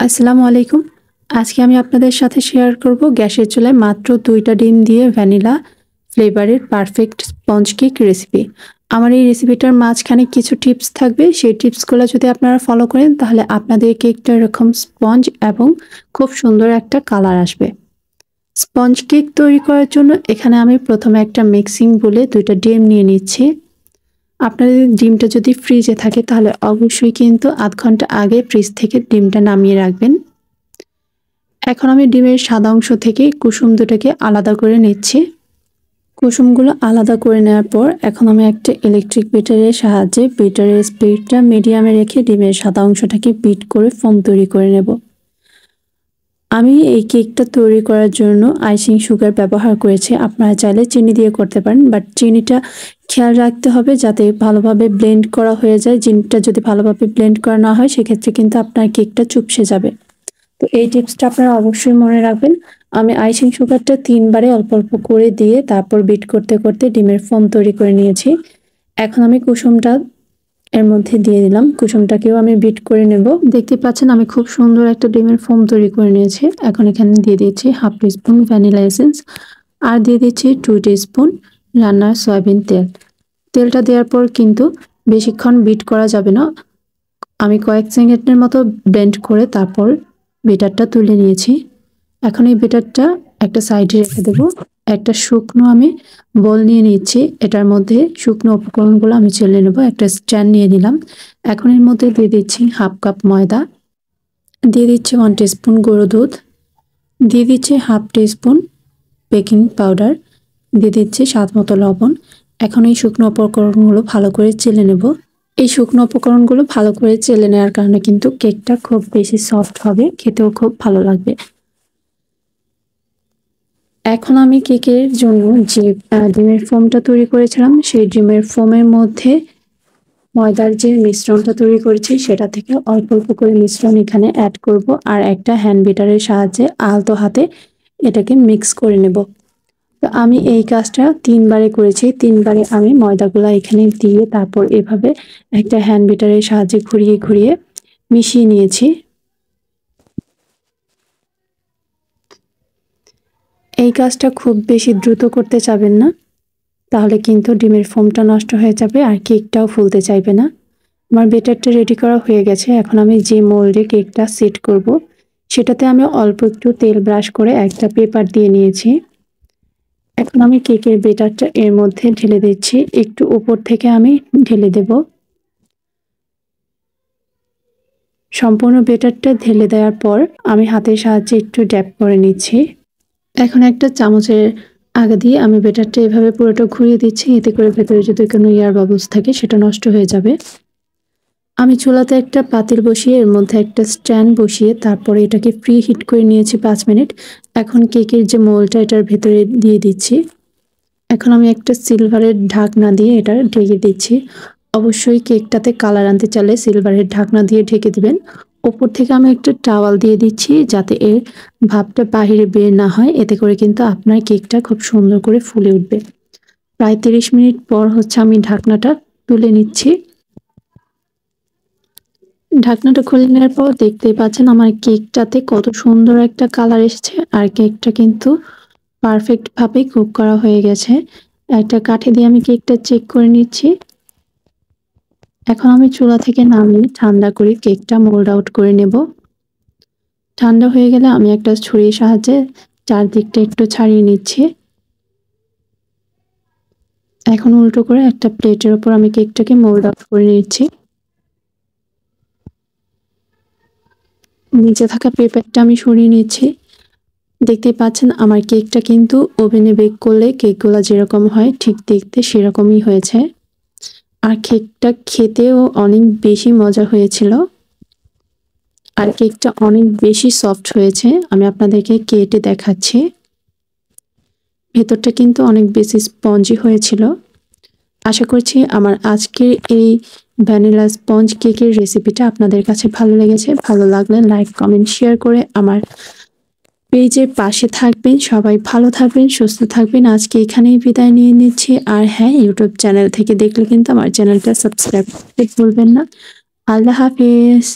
আসসালামু আলাইকুম। আজকে আমি আপনাদের সাথে শেয়ার করব গ্যাসের চুলায় মাত্র ২টা ডিম দিয়ে ভ্যানিলা ফ্লেভারের পারফেক্ট স্পঞ্জ কেক রেসিপি। আমার এই রেসিপিটার মাঝখানে কিছু টিপস থাকবে। সেই টিপসগুলো যদি আপনারা ফলো করেন তাহলে আপনাদের কেকটা এরকম স্পঞ্জ এবং খুব সুন্দর একটা কালার আসবে। স্পঞ্জ কেক তৈরি করার জন্য এখানে আমি প্রথমে একটা মিক্সিং বোলে ২টা ডিম নিয়ে নিচ্ছি। আপনাদের ডিমটা যদি ফ্রিজে থাকে তাহলে অবশ্যই কিন্তু ০.৫ ঘন্টা আগে ফ্রিজ থেকে ডিমটা নামিয়ে রাখবেন। এখন আমি ডিমের সাদা অংশ থেকে কুসুম দুটোকে আলাদা করে নিচ্ছি। কুসুমগুলো আলাদা করে নেওয়ার পর এখন আমি একটা ইলেকট্রিক বিটারের সাহায্যে বিটারের স্পিডটা মিডিয়ামে রেখে ডিমের সাদা অংশটাকে বিট করে ফোম তৈরি করে নেব। আমি এই কেকটা তৈরি করার জন্য আইসিং সুগার ব্যবহার করেছি। আপনারা চাইলে চিনি দিয়ে করতে পারেন, বাট চিনিটা খেয়াল রাখতে হবে যাতে ভালোভাবে ব্লেন্ড করা হয়ে যায়। চিনিটা যদি ভালোভাবে ব্লেন্ড করা না হয় সেক্ষেত্রে কিন্তু আপনার কেকটা চুপসে যাবে। তো এই টিপসটা আপনারা অবশ্যই মনে রাখবেন। আমি আইসিং সুগারটা ৩ বারে অল্প অল্প করে দিয়ে তারপর বিট করতে করতে ডিমের ফোম তৈরি করে নিয়েছি। এখন আমি কুসুমটা এর মধ্যে দিয়ে দিলাম। কুসুমটাকেও আমি বিট করে নেব। দেখতে পাচ্ছেন আমি খুব সুন্দর একটা ডিমের ফোম তৈরি করে নিয়েছি। এখন এখানে দিয়ে দিচ্ছি 1/2 টিস্পুন ভ্যানিলা এসেন্স আর দিয়ে দিচ্ছি 2 টিস্পুন রান্নার সয়াবিন তেল। তেলটা দেওয়ার পর কিন্তু বেশিক্ষণ বিট করা যাবে না। আমি কয়েক সেকেন্ডের মতো ব্লেন্ড করে তারপর বেটারটা তুলে নিয়েছি। এখন এই বেটারটা একটা সাইডে রেখে দেব। একটা শুকনো আমি বোল নিয়ে নিচ্ছি। এটার মধ্যে শুকনো উপকরণগুলো আমি চেলে নেব। একটা স্ট্যান্ড নিয়ে নিলাম। এখন এর মধ্যে দিয়ে দিচ্ছি 1/2 কাপ ময়দা, দিয়ে দিচ্ছি 1 টিস্পুন গুঁড়ো দুধ, দিয়ে দিচ্ছি 1/2 টিস্পুন বেকিং পাউডার, দিয়ে দিচ্ছি স্বাদ মতো লবণ। এখন এই শুকনো উপকরণগুলো ভালো করে চেলে নেব। এই শুকনো উপকরণগুলো ভালো করে চেলে নেওয়ার কারণে কিন্তু কেকটা খুব বেশি সফট হবে, খেতেও খুব ভালো লাগবে। এখন আমি কেকের জন্য যে ডিমের ফোমটা তৈরি করেছিলাম সেই ডিমের ফোমের মধ্যে ময়দার যে মিশ্রণটা তৈরি করেছি সেটা থেকে অল্প অল্প করে মিশ্রণ এখানে অ্যাড করব আর একটা হ্যান্ড বিটারের সাহায্যে আলতো হাতে এটাকে মিক্স করে নেব। তো আমি এই কাজটা ৩ বারে করেছি। ৩ বারে আমি ময়দাগুলা এখানে দিয়ে তারপর এভাবে একটা হ্যান্ড বিটারের সাহায্যে ঘুরিয়ে ঘুরিয়ে মিশিয়ে নিয়েছি। এই কাজটা খুব বেশি দ্রুত করতে চাবেন না, তাহলে কিন্তু ডিমের ফোমটা নষ্ট হয়ে যাবে আর কেকটাও ফুলতে চাইবে না। আমার বেটারটা রেডি করা হয়ে গেছে। এখন আমি যে মোল্ডে কেকটা সেট করব সেটাতে আমি অল্প একটু তেল ব্রাশ করে একটা পেপার দিয়ে নিয়েছি। এখন আমি কেকের বেটারটা এর মধ্যে ঢেলে দিচ্ছি। একটু উপর থেকে আমি ঢেলে দেব। সম্পূর্ণ বেটারটা ঢেলে দেওয়ার পর আমি হাতের সাহায্যে একটু ড্যাপ করে নিচ্ছি। এখন একটা চামচের আগা দিয়ে আমি বেটারটা এভাবে পুরোটা ঘুরিয়ে দিচ্ছি। এতে করে ভেতরে যদি কোনো এয়ার বাবলস থাকে সেটা নষ্ট হয়ে যাবে। আমি চুলাতে একটা পাতিল বসিয়ে এর মধ্যে একটা স্ট্যান্ড বসিয়ে তারপরে এটাকে প্রি হিট করে নিয়েছি 5 মিনিট। এখন কেকের যে মোল্ডটা এটার ভেতরে দিয়ে দিচ্ছি। এখন আমি একটা সিলভারের ঢাকনা দিয়ে এটা ঢেকে দিচ্ছি। অবশ্যই কেকটাতে কালার আনতে চাইলে সিলভারের ঢাকনা দিয়ে ঢেকে দিবেন। ওপর থেকে আমি একটা টাওয়াল দিয়ে দিচ্ছি যাতে এর ভাপটা বাহিরে বের না হয়। এতে করে কিন্তু আপনার কেকটা খুব সুন্দর করে ফুলে উঠবে। প্রায় 30 মিনিট পর আমি ঢাকনাটা তুলে নিচ্ছি। ঢাকনাটা খুলে নেওয়ার পর দেখতেই পাচ্ছেন আমার কেকটাতে কত সুন্দর একটা কালার এসেছে আর কেকটা কিন্তু পারফেক্ট ভাবে কুক করা হয়ে গেছে। একটা কাঠি দিয়ে আমি কেকটা চেক করে নিচ্ছি। এখন আমি চুলা থেকে নামিয়ে ঠান্ডা করে কেকটা মোল্ড আউট করে নেব। ঠান্ডা হয়ে গেলে আমি একটা ছুরির সাহায্যে চারদিকটা একটু ছাড়িয়ে নিচ্ছি। এখন উল্টো করে একটা প্লেটের উপর আমি কেকটাকে মোল্ড আউট করে নিচ্ছি। নিচে থাকা পেপারটা আমি সরিয়ে নিচ্ছি। দেখতেই পাচ্ছেন আমার কেকটা কিন্তু ওভেনে বেক করলে কেকগুলো যেরকম হয় ঠিক দেখতে সেরকমই হয়েছে। আর কেকটা খেতেও অনেক বেশি মজা হয়েছিল। আর কেকটা অনেক বেশি সফট হয়েছে। আমি আপনাদেরকে কেটে দেখাচ্ছি। ভেতরটা কিন্তু অনেক বেশি স্পঞ্জি হয়েছিল। আশা করছি আমার আজকের এই ভ্যানিলা স্পঞ্জ কেকের রেসিপিটা আপনাদের কাছে ভালো লেগেছে। ভালো লাগলে লাইক, কমেন্ট, শেয়ার করে আমার পেজের পাশে থাকবেন। সবাই ভালো থাকবেন, সুস্থ থাকবেন। আজকে এখানেই বিদায় নিয়ে নিচ্ছি। আর হ্যাঁ, ইউটিউব চ্যানেল থেকে দেখলে কিন্তু আমার চ্যানেলটা সাবস্ক্রাইব করতে ভুলবেন না। আল্লাহ হাফেজ।